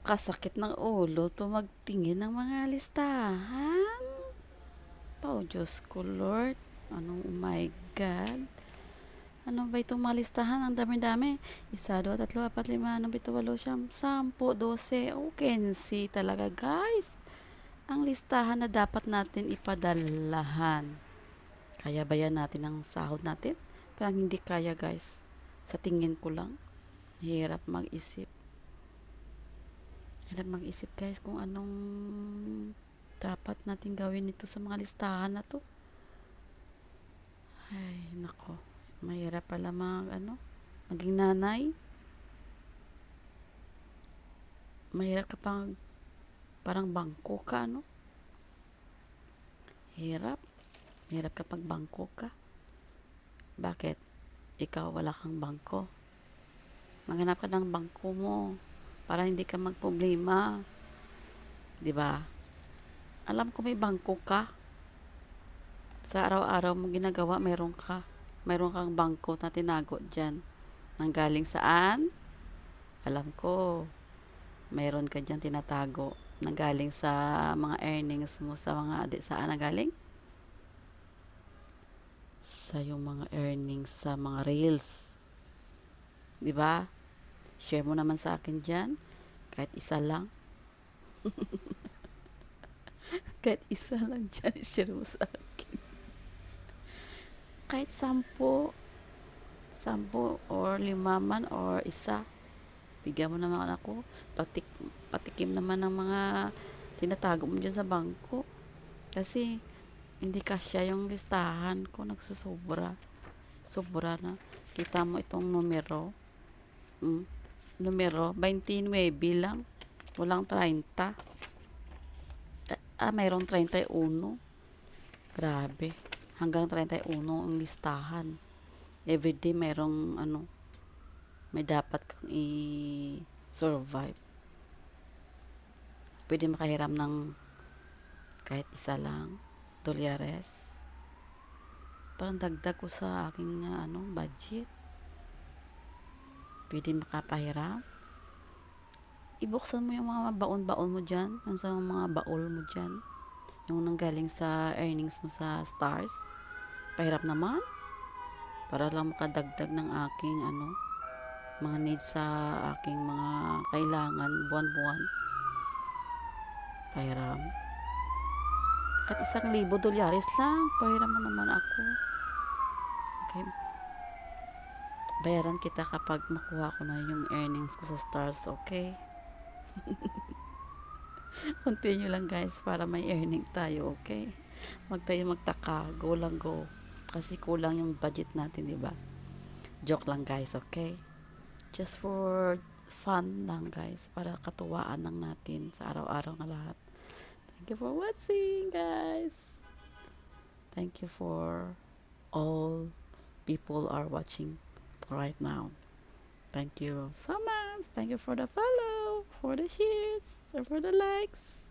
Kasakit ng ulo 'to magtingin ng mga listahan. Diyos ko Lord, oh my God. Ano ba itong mga listahan? Ang dami-dami. 1, 2, 3, 4, 5, 6, 7, 8, 9, 10, 12. Oh, Kenzie talaga guys. Ang listahan na dapat natin ipadalahan. Kaya ba yan natin ang sahod natin? Parang hindi kaya guys. Sa tingin ko lang. Hirap mag-isip. Hirap mag-isip guys kung anong dapat natin gawin ito sa mga listahan na to. Ay, nako. Mahirap pala maging nanay. Mahirap kapag parang bangko ka, no? Hirap. Mahirap kapag bangko ka. Bakit? Ikaw wala kang bangko. Maghanap ka ng bangko mo para hindi ka magproblema. 'Di ba? Alam ko may bangko ka. Sa araw-araw mo ginagawa, mayroon kang bangko na tinago diyan. Nanggaling saan? Alam ko, mayroon ka diyan tinatago. Nanggaling sa mga earnings mo sa saan nanggaling? Sa yung mga earnings sa mga reels. 'Di ba? Share mo naman sa akin diyan, kahit isa lang. Kahit isa lang diyan, share mo sa akin. Kahit 10 or 5 man or isa. Bigyan mo naman ako. Patikim naman ng mga tinatago mo dyan sa bangko. Kasi, hindi kasya yung listahan ko. Nagsusobra. Sobra na. Kita mo itong numero. Numero, 29 lang. Walang 30. Mayroong 31. Grabe. Hanggang 31 ang listahan. Everyday mayroong may dapat kang i-survive. Pwede makahiram ng kahit isa lang, dolyares. Parang dagdag ko sa aking budget. Pwede makapahiram. Ibuksan mo yung mga baon-baon mo dyan, sa mga baol mo dyan. Yung nanggaling sa earnings mo sa stars. Pahirap naman. Para lang makadagdag ng aking mga needs sa aking mga kailangan buwan-buwan. Pahiram. Kahit $1,000 lang, pahiram mo naman ako. Okay. Bayaran kita kapag makuha ko na yung earnings ko sa stars, okay? Continue lang guys para may earning tayo, okay? Huwag tayo magtaka, go lang go. Kasi kulang yung budget natin, di ba? Joke lang guys, okay? Just for fun lang guys, para katuwaan lang natin sa araw-araw na lahat. Thank you for watching guys. Thank you for all people are watching right now. Thank you so much. Thank you for the follow, for the shares, and for the likes.